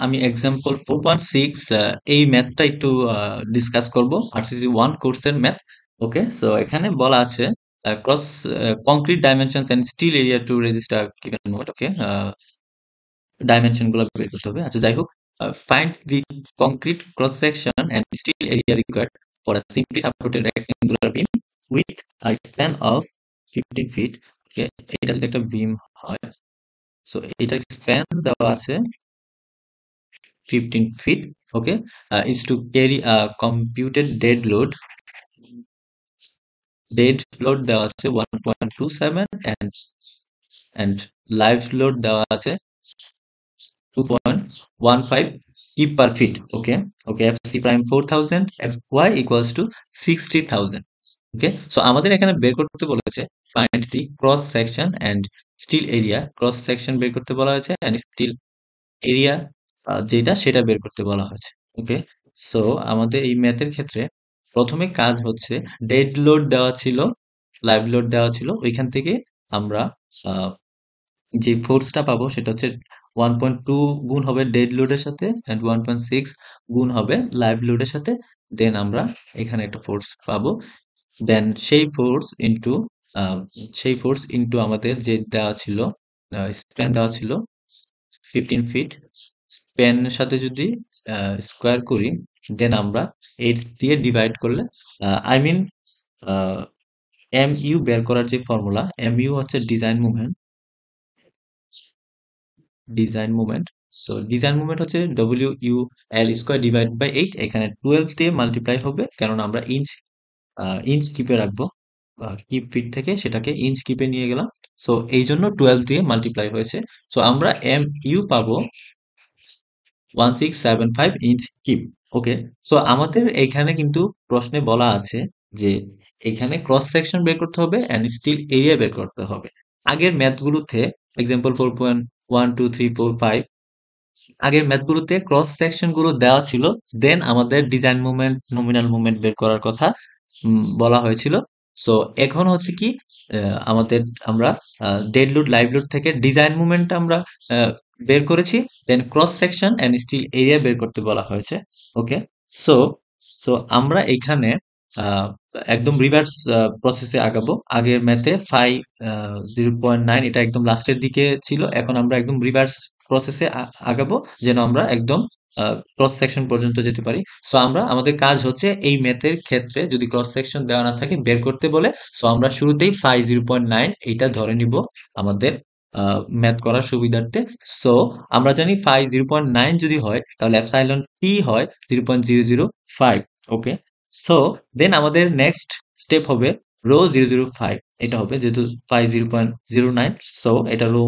আমি এক্সাম্পল 4.6 এই ম্যাথটা একটু ডিসকাস করব আরসিসি 1 কোর্সের ম্যাথ। ওকে, সো এখানে বলা আছে cross concrete dimensions and steel area to register given mode. Okay, dimension গুলো বের করতে হবে। আচ্ছা, যাই হোক, find the concrete cross section and steel area required for a simply supported rectangular beam with a span of 15 feet. Okay, এটা যদি একটা বিম হয়, সো এটার স্প্যান দেওয়া আছে 15 feet. Okay, is to carry a computed dead load দেওয়া আছে 1.27 and live load দেওয়া আছে 2.15 kip per feet. Okay, okay, fc prime 4000, fy equals to 60,000. Okay, so আমাদের এখানে বের করতে বলেছে find the cross section and steel area. Cross section বের করতে বলা হয়েছে এন্ড স্টিল এরিয়া যেটা সেটা বের করতে বলা হয়েছে। ওকে, সো আমাদের এই ম্যাথের ক্ষেত্রে প্রথমে কাজ হচ্ছে ডেড লোড দেওয়া ছিল, লাইভ লোড দেওয়া ছিল, ওইখান থেকে আমরা আহ, যে ফোর্সটা পাবো সেটা হচ্ছে 1.2 গুণ হবে ডেড লোডের সাথে এন্ড 1.6 গুণ হবে লাইভ লোডের সাথে। দেন আমরা এখানে একটা ফোর্স পাবো। দেন সেই ফোর্স ইনটু আমাদের যে দেওয়া ছিল, স্প্যান দেওয়া ছিল 15 ফিট, স্প্যানের সাথে যদি স্কোয়ার করি, দেন আমরা 8 দিয়ে ডিভাইড করলে আই মিন এম ইউ বের করার যে ফর্মুলা, এম ইউ হচ্ছে design movement. So design movement হচ্ছে W U L square divide by 8। এখানে 12 দিয়ে মাল্টিপ্লাই হবে, কারণ আমরা ইঞ্চ কিপে রাখবো। কিপ ফিট থেকে সেটাকে ইঞ্চ কিপে নিয়ে গেলাম, সো এই জন্য 12 দিয়ে মাল্টিপ্লাই হয়েছে। সো আমরা এম ইউ পাবো 1675 ইঞ্চ কিউব। ওকে, সো আমাদের এইখানে কিন্তু প্রশ্নে বলা আছে যে এখানে ক্রস সেকশন বের করতে হবে এন্ড স্টিল এরিয়া বের করতে হবে। আগের ম্যাথগুলোতে এক্সাম্পল 4.1 2 3 4 5, আগের ম্যাথগুলোতে ক্রস সেকশন গুলো দেওয়া ছিল, দেন আমাদের ডিজাইন মুভমেন্ট নমিনাল মুভমেন্ট বের করার কথা বলা হয়েছিল। সো এখন হচ্ছে কি, আমাদের আমরা ডেড লোড লাইভ লোড থেকে ডিজাইন মুভমেন্ট আমরা আহ, বের করেছি, then cross section and steel area বের করতে বলা হয়েছে। ওকে, সো সো আমরা এখানে আহ, একদম রিভার্স প্রসেসে আগাবো। আগের ম্যাথে 0.9 এটা একদম লাস্টের দিকে ছিল, এখন আমরা একদম রিভার্স প্রসেসে আগাবো, যেন আমরা একদম ক্রস সেকশন পর্যন্ত যেতে পারি। সো আমরা আমাদের কাজ হচ্ছে এই ম্যাথের ক্ষেত্রে যদি ক্রস সেকশন দেওয়া না থাকে বের করতে বলে, সো আমরা শুরুতেই 0.9 এইটা ধরে নিব আমাদের ম্যাথ করার সুবিধার্থে। সো আমরা জানি 0.9 যদি হয় তাহলে এপসাইলন পি হয় 0.005। ওকে, সো দেন আমাদের নেক্সট স্টেপ হবে ρ 005। এটা হবে যেহেতু 0.09, সো এটা রো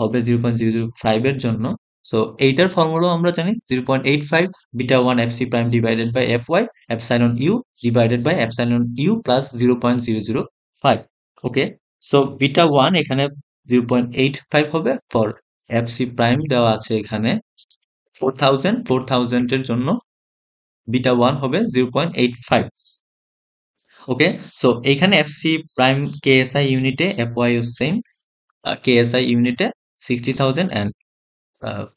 হবে 0.005 এর জন্য। সো এইটার ফর্মুলা আমরা জানি 0.85 beta 1 FC prime divided by F Y epsilon U divided by epsilon U plus 0.005। Okay, so beta 1 এখানে 0.85 হবে ফর এফসি প্রাইম দেওয়া আছে এখানে 4000 এর জন্য বিটা 1 হবে 0.85। ওকে, সো এইখানে এফসি প্রাইম কেএসআই ইউনিটে, এফ ওয়াই সেম কেএসআই ইউনিটে 60,000 এন্ড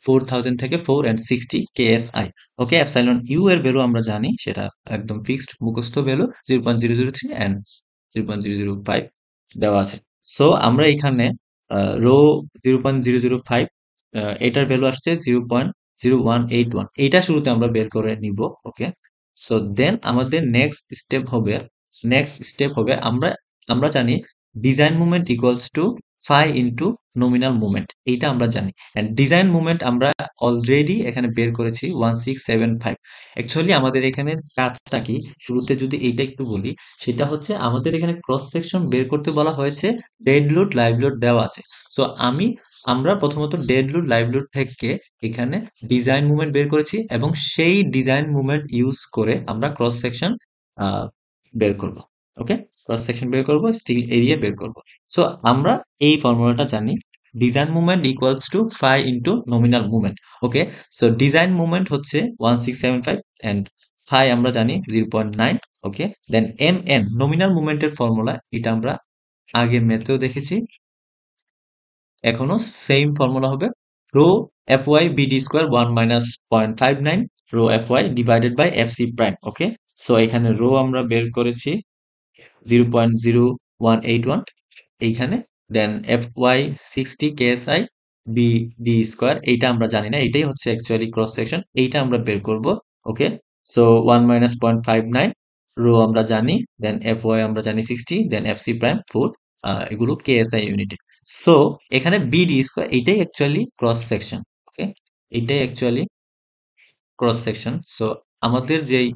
4000 থেকে 4 and 60 KSI. Okay, epsilon U এর ভ্যালু আমরা জানি, সেটা একদম ফিক্সড মুখস্থ ভ্যালু 0.003 এন্ড 0.005 দেওয়া আছে। সো আমরা এখানে রো 0.005 এটার ভ্যালু আসছে 0.0181, এইটা শুরুতে আমরা বের করে নিব। ওকে, সো দেন আমাদের নেক্সট স্টেপ হবে আমরা আমরা জানি design movement equals to phi into nominal movement, এইটা আমরা জানি। এন্ড ডিজাইন মুভমেন্ট আমরা অলরেডি এখানে বের করেছি 1675। অ্যাকচুয়ালি আমাদের এখানে কাজটা কি, শুরুতে যদি এইটা একটু বলি, সেটা হচ্ছে আমাদের এখানে ক্রস সেকশন বের করতে বলা হয়েছে, ডেড লোড লাইভ লোড দেওয়া আছে। সো আমরা প্রথমত ডেড লোড লাইভ লোড থেকে এখানে ডিজাইন মুভমেন্ট বের করেছি, এবং সেই ডিজাইন মুভমেন্ট ইউজ করে আমরা ক্রস সেকশন বের করব। ওকে, ক্রস সেকশন বের করব, স্টিল এরিয়া বের করব। সো আমরা এই ফর্মুলাটা জানি, design movement equals to phi into nominal movement. Okay, so design movement হচ্ছে 1675 এন্ড ফাই আমরা জানি 0.9। Okay, then M N nominal মুভমেন্টের ফর্মুলা, এটা আমরা আগে ম্যাথেও দেখেছি, এখনো সেম ফর্মুলা হবে। Rho F Y BD square 1 - 0.59 rho F Y divided by F C prime. Okay, so এখানে রো আমরা বের করেছি 0.0181 এইখানে, then F Y 60 KSI B D square, এইটা আমরা জানি না, এটাই হচ্ছে অ্যাকচুয়ালি ক্রস সেকশন, এইটা আমরা বের করব। ওকে, সো 1 - 0.59 রো আমরা জানি, দেন এফ ওয়াই আমরা জানি 60, দেন এফ সি প্রাইম 4, এগুলো কেএসআই ইউনিটে। সো এখানে বিডি স্কোয়ার এইটাই অ্যাকচুয়ালি ক্রস সেকশন। ওকে, এইটাই অ্যাকচুয়ালি ক্রস সেকশন। সো আমাদের যেই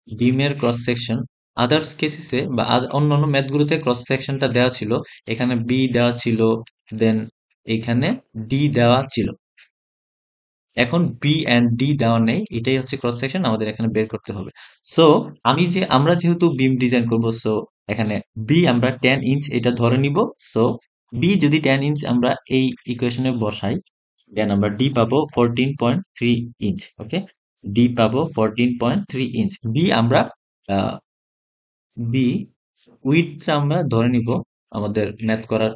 বিমের ক্রস সেকশন, আদার্স কেসিসে বা অন্যান্য ম্যাথগুলোতে ক্রস সেকশনটা দেওয়া ছিল, এখানে বি দেওয়া ছিল, দেন এখানে ডি দেওয়া ছিল। এখন বি এন্ড ডি দেওয়া নেই, এটাই হচ্ছে ক্রস সেকশন, আমাদের এখানে বের করতে হবে। সো আমরা যেহেতু বিম ডিজাইন করব, সো এখানে বি আমরা 10 ইঞ্চ এটা ধরে নিব। সো বি যদি 10 ইঞ্চ আমরা এই ইকুয়েশনে বসাই, দেন আমরা ডি পাবো 14.3 ইঞ্চ। ওকে, ডি পাবো 14.3 ইঞ্চ। বি আমরা বি উইডথটা আমরা ধরে নিব, আমাদের ম্যাথ করার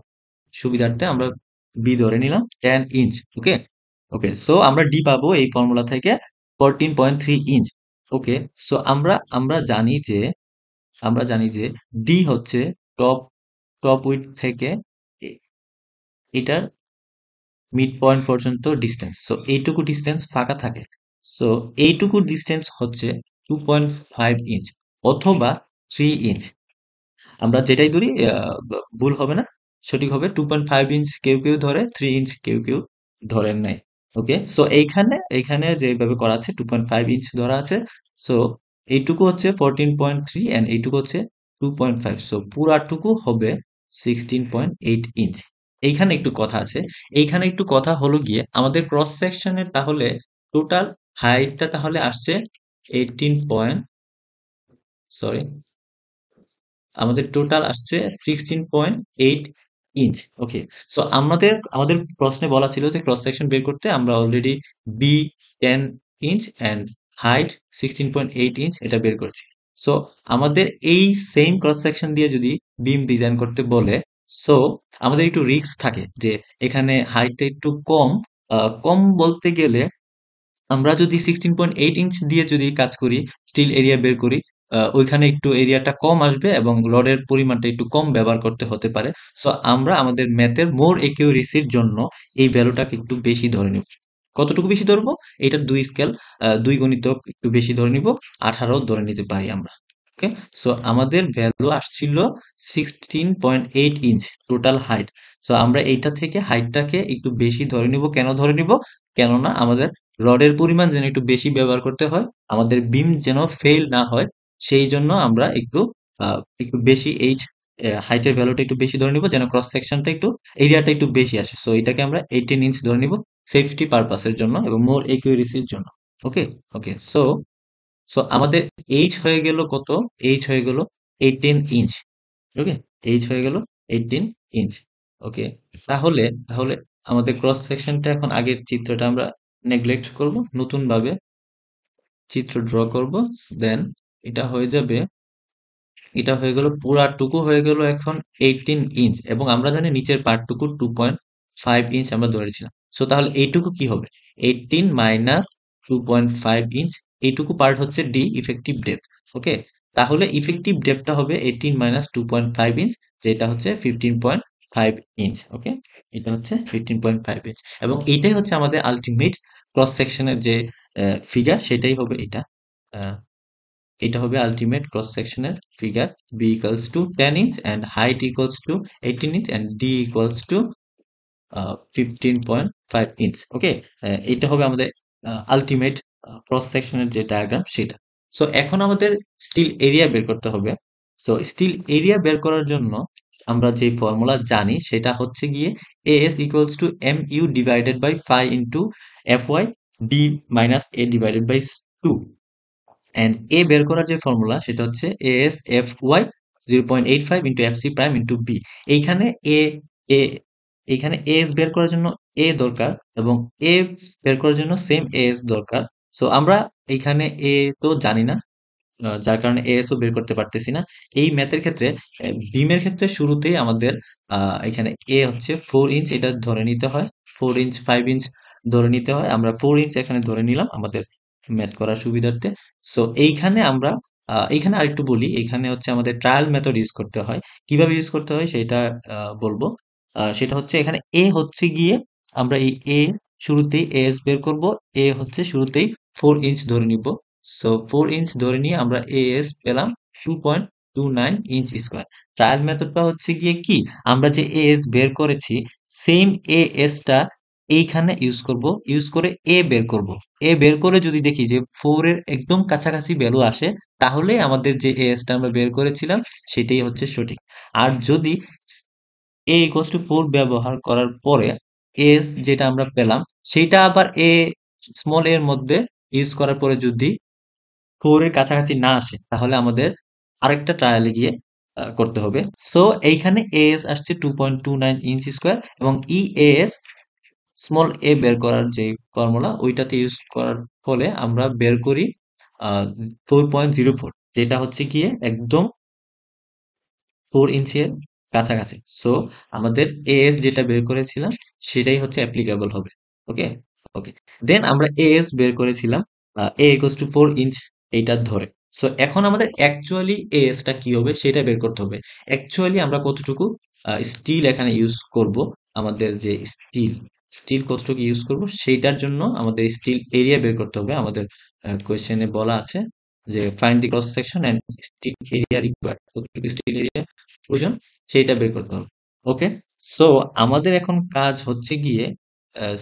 সুবিধার্থে আমরা বি ধরে নিলাম 10 ইঞ্চ। ওকে, ওকে, সো আমরা ডি পাবো এই ফর্মুলা থেকে 14.3 ইঞ্চ। ওকে, সো আমরা জানি যে ডি হচ্ছে টপ টপ উইড থেকে এ- এটার মিড পয়েন্ট পর্যন্ত ডিস্টেন্স। সো এইটুকু ডিস্টেন্স ফাঁকা থাকে। সো এইটুকু ডিস্টেন্স হচ্ছে 2.5 ইঞ্চ অথবা 3 ইঞ্চ, আমরা যেটাই ধরি ভুল হবে না, সঠিক হবে। 2.5 ইঞ্চ কেউ কেউ ধরে, 3 ইঞ্চ কেউ কেউ ধরেন নাই। ওকে, সো এইখানে যেভাবে করা আছে 2.5 ইঞ্চ ধরা আছে। সো এইটুকু হচ্ছে 14.3 এন্ড এইটুকু হচ্ছে 2.5, সো পুরাটুকু হবে 16.8 ইঞ্চ। এইখানে একটু কথা আছে, এইখানে একটু কথা হলো গিয়ে আমাদের ক্রস সেকশনের তাহলে টোটাল হাইটটা তাহলে আসছে 18 সরি, আমাদের টোটাল আসছে 16.8 ইঞ্চ। ওকে, সো আমাদের প্রশ্নে বলা ছিল যে ক্রস সেকশন বের করতে, আমরা already B 10 inch and height 16.8 inch এটা বের করছি। সো আমাদের এই সেম ক্রস সেকশন দিয়ে যদি বিম ডিজাইন করতে বলে, সো আমাদের একটু রিস্ক থাকে যে এখানে হাইটটা একটু কম, কম বলতে গেলে আমরা যদি 16.8 ইঞ্চ দিয়ে যদি কাজ করি, স্টিল এরিয়া বের করি, ওইখানে একটু এরিয়াটা কম আসবে এবং রডের পরিমাণটা একটু কম ব্যবহার করতে হতে পারে। সো আমরা আমাদের ম্যাথের মোর একিউরেসির জন্য এই ভ্যালুটাকে একটু বেশি ধরে নিব। কতটুকু বেশি ধরবো? এটার দুই স্কেল, দুই গণিতক একটু বেশি ধরে নিব, 18 ধরে নিতে পারি আমরা। ওকে, সো আমাদের ভ্যালু আসছিল 16.8 ইঞ্চ টোটাল হাইট। সো আমরা এইটা থেকে হাইটটাকে একটু বেশি ধরে নিব। কেন ধরে নিব? কেননা আমাদের রডের পরিমাণ যেন একটু বেশি ব্যবহার করতে হয়, আমাদের বিম যেন ফেল না হয়, সেই জন্য আমরা একটু বেশি এইচ হাইটের ভ্যালুটা একটু বেশি ধরে নিব, যেন ক্রস সেকশনটা একটু এরিয়াটা একটু বেশি আসে। সো এটাকে আমরা 18 ইঞ্চ ধরে নিব সেফটি পারপাসের জন্য এবং মোর একিউরেসির জন্য। ওকে, ওকে, সো সো আমাদের এইচ হয়ে গেল কত? এইচ হয়ে গেল 18 ইঞ্চ। ওকে, এইচ হয়ে গেল 18 ইঞ্চ। ওকে, তাহলে আমাদের ক্রস সেকশনটা এখন আগের চিত্রটা আমরা নেগলেক্ট করব, নতুন ভাবে চিত্র ড্র করব। দেন এটা হয়ে যাবে, এটা হয়ে গেল পুরাটুকু হয়ে গেল এখন 18 ইঞ্চ, এবং আমরা জানি নিচের পার্টটুকু 2.5 ইঞ্চ আমরা ধরেছিলাম। সো তাহলে এইটুকু কি হবে? 18 মাইনাস 2.5 ইঞ্চ, এইটুকু পার্ট হচ্ছে ডি ইফেক্টিভ ডেপথ। ওকে, তাহলে ইফেক্টিভ ডেপথটা হবে 18 মাইনাস 2.5 ইঞ্চ, যেটা হচ্ছে 15.5 ইঞ্চ। ওকে, এটা হচ্ছে 15.5 ইঞ্চ, এবং এইটাই হচ্ছে আমাদের আলটিমেট ক্রস সেকশনের যে ফিগার, সেটাই হবে এটা। আহ, এটা হবে আলটিমেট ক্রস সেকশনের figure. B equals to 10 inch and height equals to 18 inch and D equals to 15.5 inch. Okay, এটা হবে আমাদের আলটিমেট ক্রস সেকশনের যে ডায়াগ্রাম সেটা। সো এখন আমাদের স্টিল এরিয়া বের করতে হবে। সো স্টিল এরিয়া বের করার জন্য আমরা যে ফর্মুলা জানি সেটা হচ্ছে গিয়ে AS equals to M U divided by phi into F Y D minus A divided by 2, and A বের করার যে ফর্মুলা সেটা হচ্ছে AS F Y 0.85 into F C prime into B. এইখানে এ এ এইখানে এস বের করার জন্য এ দরকার, এবং এ বের করার জন্য সেম এস দরকার। সো আমরা এইখানে এ তো জানি না, যার কারণে এএস ও বের করতে পারতেছি না। এই ম্যাথের ক্ষেত্রে বিমের ক্ষেত্রে শুরুতেই আমাদের এখানে এ হচ্ছে 4 ইঞ্চ এটা ধরে নিতে হয়। 4 ইঞ্চ 5 ইঞ্চ ধরে নিতে হয়, আমরা 4 ইঞ্চ এখানে ধরে নিলাম আমাদের ম্যাথ করার সুবিধার্থে। সো এইখানে আমরা এইখানে আরেকটু বলি, এখানে হচ্ছে আমাদের ট্রায়াল মেথড ইউজ করতে হয়। কিভাবে ইউজ করতে হয় সেটা বলবো। সেটা হচ্ছে এখানে এ হচ্ছে গিয়ে আমরা এই এ শুরুতেই এস বের করব। এ হচ্ছে শুরুতেই 4 ইঞ্চ ধরে নিব। সো 4 ইঞ্চ ধরে নিয়ে আমরা এস পেলাম 2.29 ইঞ্চ স্কোয়ার। ট্রায়াল মেথডটা হচ্ছে গিয়ে কি, আমরা যে এস বের করেছি সেম এসটা এইখানে ইউজ করব, ইউজ করে এ বের করব। এ বের করে যদি দেখি যে 4 এর একদম কাছাকাছি ভ্যালু আসে, তাহলে আমাদের যে এসটা আমরা বের করেছিলাম সেটাই হচ্ছে সঠিক। আর যদি এ ইকুয়ালস টু 4 ব্যবহার করার পরে এস যেটা আমরা পেলাম সেটা আবার এ স্মল এর মধ্যে ইউজ করার পরে যদি 4 এর কাছাকাছি না আসে, তাহলে আমাদের আরেকটা ট্রায়ালে গিয়ে করতে হবে। সো এইখানে এস আসছে 2.29 ইঞ্চ স্কোয়ার, এবং এস স্মল এ বের করার যে ফর্মুলা ওইটাতে ইউজ করার ফলে আমরা বের করি 4.04, যেটা হচ্ছে গিয়ে একদম 4 ইঞ্চের কাছাকাছি। সো আমাদের এস যেটা বের করেছিলাম সেটাই হচ্ছে অ্যাপ্লিকেবল হবে। ওকে, ওকে। দেন আমরা এস বের করেছিলাম এ ইকুয়ালস টু 4 ইঞ্চ এইটা ধরে। সো এখন আমাদের অ্যাকচুয়ালি এসটা কি হবে সেটা বের করতে হবে। অ্যাকচুয়ালি আমরা কতটুকু স্টিল এখানে ইউজ করব, আমাদের যে স্টিল স্টিল কতটুকু ইউজ করব সেইটার জন্য আমাদের স্টিল এরিয়া বের করতে হবে। আমাদের কোয়েশ্চেনে বলা আছে যে find the cross section and steel area required, কতটুকু স্টিল এরিয়া প্রয়োজন সেইটা বের করতে হবে। ওকে, সো আমাদের এখন কাজ হচ্ছে গিয়ে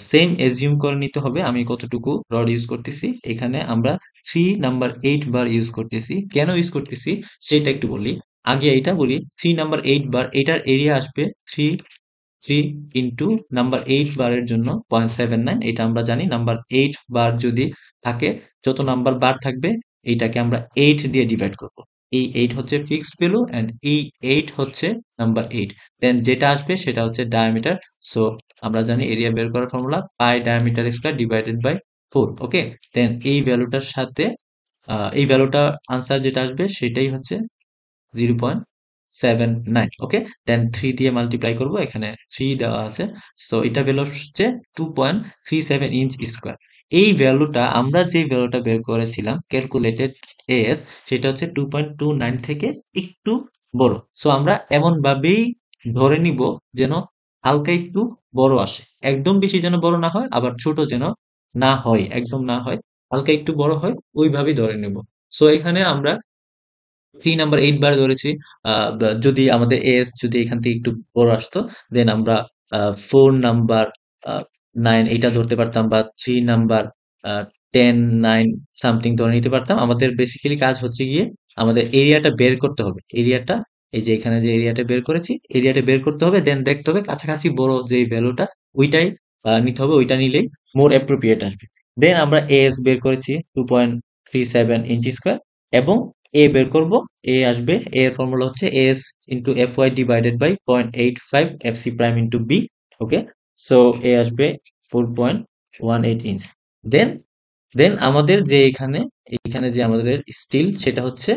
সেম এজিউম করে নিতে হবে আমি কতটুকু রড ইউজ করতেছি। এখানে আমরা 3 নাম্বার 8 বার ইউজ করতেছি। কেন ইউজ করতেছি সেটা একটু বলি। আগে এটা বলি, 3 নাম্বার 8 বার এটার এরিয়া আসবে 3 ইন্টু নাম্বার 8 বারের জন্য 0.79। এটা আমরা জানি নাম্বার 8 বার যদি থাকে, যত নাম্বার বার থাকবে এইটাকে আমরা 8 দিয়ে ডিভাইড করব। এই 8 হচ্ছে ফিক্সড ভ্যালু এন্ড এই 8 হচ্ছে নাম্বার 8। দেন যেটা আসবে সেটা হচ্ছে ডায়ামিটার। সো আমরা জানি এরিয়া বের করার formula pi diameter square divided by 4। Okay, then এই ভ্যালুটার সাথে এই ভ্যালুটা আনসার যেটা আসবে সেটাই হচ্ছে 0.79। ওকে, দেন 3 দিয়ে মাল্টিপ্লাই করব, এখানে 3 দেওয়া আছে। সো এটা ভ্যালু হচ্ছে 2.37 ইঞ্চ স্কোয়ার। এই ভ্যালুটা আমরা যে ভ্যালুটা বের করেছিলাম ক্যালকুলেটেড এস, সেটা হচ্ছে 2.29 থেকে একটু বড়। সো আমরা এমন ভাবেই ধরে নিব যেন হালকা একটু বড় আসে, একদম বেশি যেন বড় না হয়, আবার ছোট যেন না হয়, একদম না হয়, হালকা একটু বড় হয়, ওইভাবেই ধরে নিব। সো এখানে আমরা 3 নাম্বার 8 বার ধরেছি। যদি আমাদের এস যদি এখান থেকে একটু বড় আসতো, দেন আমরা 4 নাম্বার 9 এটা ধরতে পারতাম, বা 3 নাম্বার 10 9 সামথিং ধরে নিতে পারতাম। আমাদের বেসিক্যালি কাজ হচ্ছে গিয়ে আমাদের এরিয়াটা বের করতে হবে। এরিয়াটা এই যে এখানে যে এরিয়াটা বের করেছি, এরিয়াটা বের করতে হবে, দেন দেখতে হবে কাছাকাছি বড় যে ভ্যালুটা ওইটাই নিতে হবে, ওইটা নিলেই মোর অ্যাপ্রোপ্রিয়েট আসবে। দেন আমরা এস বের করেছি 2.37 ইঞ্চি স্কোয়ার, এবং এ বের করব। এ আসবে, এ এর ফর্মুলা হচ্ছে S into F Y divided by 0.85 F C prime into B. Okay, so A আসবে 4.18 ইঞ্চ। দেন দেন আমাদের যে এখানে এখানে যে আমাদের স্টিল সেটা হচ্ছে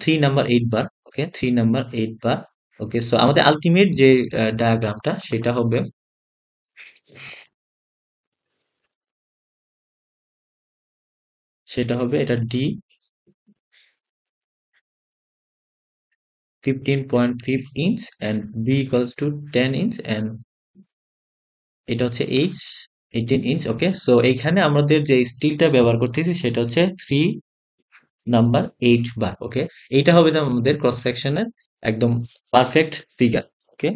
3 number 8 bar. Okay, 3 number 8 bar. Okay, so আমাদের আলটিমেট যে ডায়াগ্রামটা সেটা হবে এটা D 15.3 inch and B equals to 10 inch and এটা হচ্ছে এইচ 18 ইঞ্চ। ওকে, সো এইখানে আমাদের যে স্টিলটা ব্যবহার করতেছি সেটা হচ্ছে 3 নাম্বার 8 বার। ওকে, এইটা হবে আমাদের ক্রস সেকশনের একদম পারফেক্ট ফিগার। ওকে,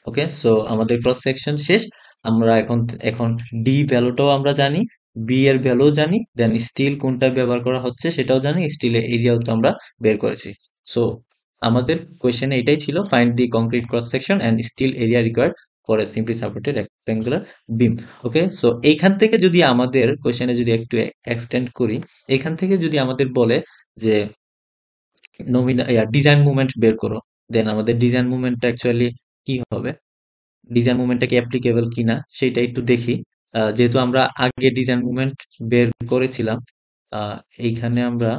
ওকে, সো আমাদের ক্রস সেকশন শেষ। আমরা এখন এখন ডি ভ্যালুটাও আমরা জানি, বি এর ভ্যালু জানি, দেন স্টিল কোনটা ব্যবহার করা হচ্ছে সেটাও জানি, স্টিলের এরিয়াও তো আমরা বের করেছি। সো আমাদের কোয়েশ্চেনে এটাই ছিল, find the concrete cross section and steel area required for a simply supported rectangular beam. Okay, so এইখান থেকে যদি আমাদের কোয়েশ্চেনে যদি একটু এক্সটেন্ড করি, এইখান থেকে যদি আমাদের বলে যে নমিনা ডিজাইন মুভমেন্ট বের করো, দেন আমাদের ডিজাইন মুভমেন্টটা অ্যাকচুয়ালি কি হবে, ডিজাইন মুভমেন্টটা কি অ্যাপ্লিকেবল কিনা সেটা একটু দেখি। যেহেতু আমরা আগে ডিজাইন মুভমেন্ট বের করেছিলাম, আহ, এইখানে আমরা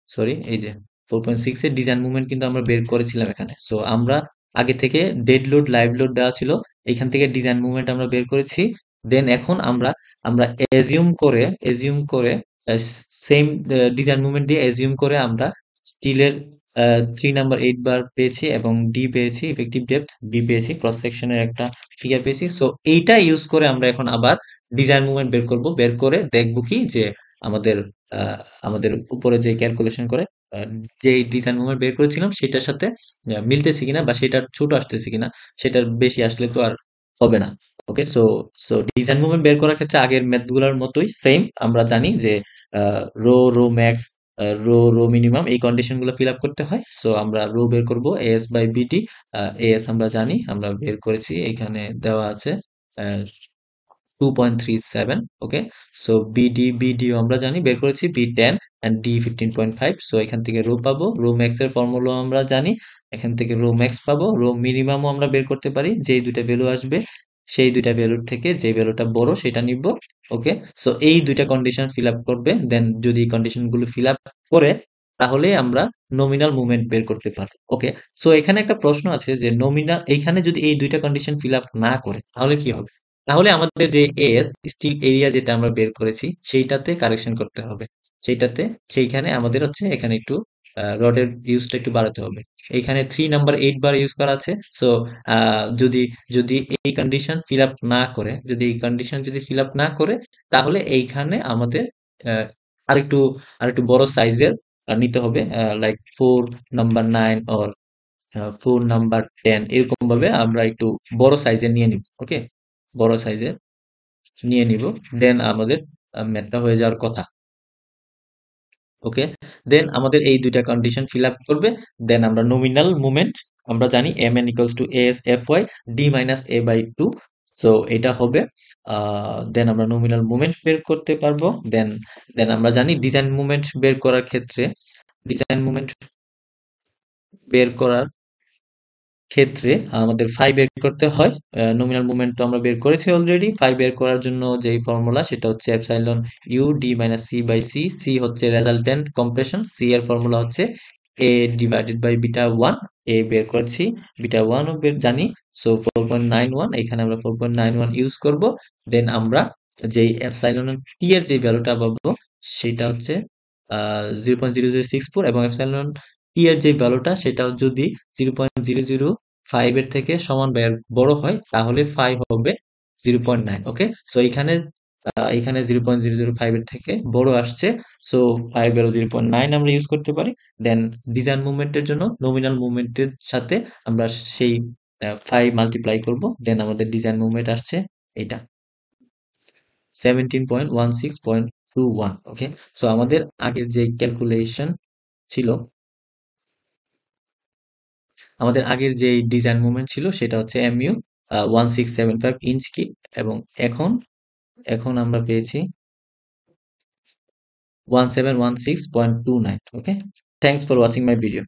সরি এই যে 4.6 এর ডিজাইন মুভমেন্ট কিন্তু আমরা বের করেছিলাম এখানে। সো আমরা আগে থেকে ডেড লোড লাইভ লোড দেওয়া ছিল, এখান থেকে ডিজাইন মুভমেন্ট আমরা বের করেছি। দেন এখন আমরা আমরা এজিউম করে সেম ডিজাইন মুভমেন্ট দিয়ে এজিউম করে আমরা স্টিলের 3 নাম্বার 8 বার পেয়েছি এবং ডি পেয়েছি, ইফেক্টিভ ডেপথ বি পেয়েছি, ক্রস সেকশনের একটা ফিগার পেয়েছি। সো এইটা ইউজ করে আমরা এখন আবার ডিজাইন মুভমেন্ট বের করব, বের করে দেখবো কি যে আমাদের আহ, আমাদের উপরে যে ক্যালকুলেশন করে আহ, যে ডিজাইন মুভমেন্ট বের করেছিলাম সেটার সাথে মিলতেছে কিনা, বা সেটার ছোট আসতেছে কিনা। সেটার বেশি আসলে তো আর হবে না। ওকে, সো সো ডিজাইন মুভমেন্ট বের করার ক্ষেত্রে আগের মেথড গুলোর মতোই সেম। আমরা জানি যে রো ম্যাক্স, রো মিনিমাম, এই কন্ডিশন গুলো ফিল আপ করতে হয়। সো আমরা রো বের করব এস বাই বিডি। এস আমরা জানি, আমরা বের করেছি, এখানে দেওয়া আছে 2.37। ওকে, সো বিডিও আমরা জানি, বের করেছি বি 10 অ্যান্ড ডি 15.5। সো এখান থেকে রো পাবো, রো ম্যাক্স এর ফর্মুলা আমরা জানি, এখান থেকে রো ম্যাক্স পাবো। রো মিনিমামও আমরা বের করতে পারি, যেই দুইটা ভ্যালু আসবে সেই দুইটা ভ্যালুর থেকে যে ভ্যালুটা বড় সেটা নিব। ওকে, সো এই দুইটা কন্ডিশন ফিল আপ করবে, দেন যদি এই কন্ডিশন গুলো ফিল আপ করে তাহলে আমরা নমিনাল মুভমেন্ট বের করতে পারবো। ওকে, সো এখানে একটা প্রশ্ন আছে যে নমিনাল, এইখানে যদি এই দুইটা কন্ডিশন ফিল আপ না করে তাহলে কি হবে? তাহলে আমাদের যে এস স্টিল এরিয়া যেটা আমরা বের করেছি সেইটাতে কারেকশন করতে হবে। সেইটাতে, সেইখানে আমাদের হচ্ছে এখানে একটু রডের ইউজটা একটু বাড়াতে হবে। এইখানে 3 নাম্বার 8 বার ইউজ করা আছে। সো যদি যদি এই কন্ডিশন ফিল আপ না করে, যদি এই কন্ডিশন যদি ফিল আপ না করে, তাহলে এইখানে আমাদের আহ, আরেকটু আরেকটু বড় সাইজের নিতে হবে, লাইক 4 নাম্বার 9 অর 4 নাম্বার 10, এরকম ভাবে আমরা একটু বড় সাইজের নিয়ে নিব। ওকে, বড় সাইজের নিয়ে নিব, দেন আমাদের ম্যাথটা হয়ে যাওয়ার কথা। ওকে, দেন আমাদের এই দুইটা কন্ডিশন ফিল আপ করবে। দেন আমরা নমিনাল মুভমেন্ট আমরা জানি M N equals to S F Y D minus A by two. So এটা হবে, দেন আমরা নমিনাল মুভমেন্ট বের করতে পারবো। দেন দেন আমরা জানি ডিজাইন মুভমেন্ট বের করার ক্ষেত্রে, ডিজাইন মুভমেন্ট বের করার ক্ষেত্রে আমাদের ফাই বের করতে হয়। নমিনাল মুভমেন্ট তো আমরা বের করেছি অলরেডি। ফাই বের করার জন্য যেই ফর্মুলা সেটা হচ্ছে epsilon U D minus C by C. C হচ্ছে রেজাল্টেন্ট কম্প্রেশন, সি এর ফর্মুলা হচ্ছে A divided by beta 1। A বের করেছি, বিটা 1 ও বের জানি। সো 4.91, এখানে আমরা 4.91 ইউজ করব। দেন আমরা যেই এপসাইলন টি এর যে ভ্যালুটা পাবো সেটা হচ্ছে 0.0064, এবং এপসাইলন টি এর যে ভ্যালুটা সেটা যদি 0.005 এর থেকে সমান বা এর বড় হয় তাহলে ফাই হবে 0.9। ওকে, সো এখানে এখানে 0.005 এর থেকে বড় আসছে। সো 5 0.9 আমরা ইউজ করতে পারি। দেন ডিজাইন মুভমেন্টের জন্য নমিনাল মুভমেন্টের সাথে আমরা সেই 5 মাল্টিপ্লাই করব, দেন আমাদের ডিজাইন মুভমেন্ট আসছে এটা 17.16.21। ওকে, সো আমাদের আগের যে ক্যালকুলেশন ছিল, আমাদের আগের যে ডিজাইন মুভমেন্ট ছিল সেটা হচ্ছে এমইউ 1675 ইঞ্চ কি, এবং এখন এখন আমরা পেয়েছি 1716.29। Okay, thanks for watching my video.